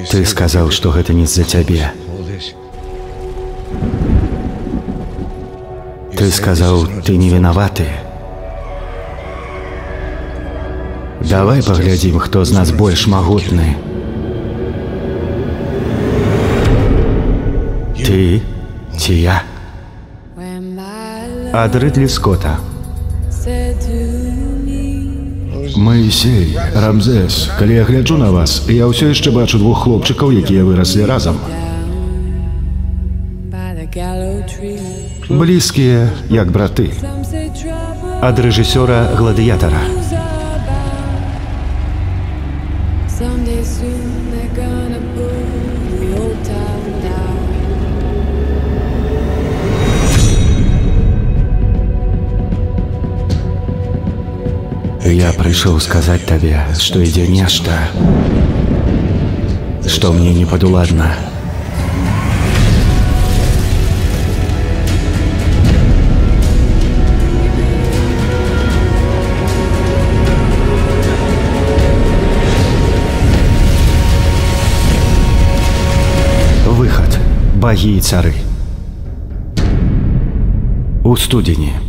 Ты сказаў, што гэта не з-за цябе. Ты сказаў, ты не вінаваты. Давай паглядзім, хто з нас больш магутны. Ты ці я? Ад Рыдлі Скотта. Маісей, Рамзес, калі я гляджу на вас, я ўсё яшчэ бачу двух хлопчыкаў, якія выраслі разам. Блізкія, як браты. Ад рэжысёра «Гладыятара». Я прыйшоў сказаць табе, што ідзе нешта, што мне не падуладна. Выхад. Багі і цары. У студзені.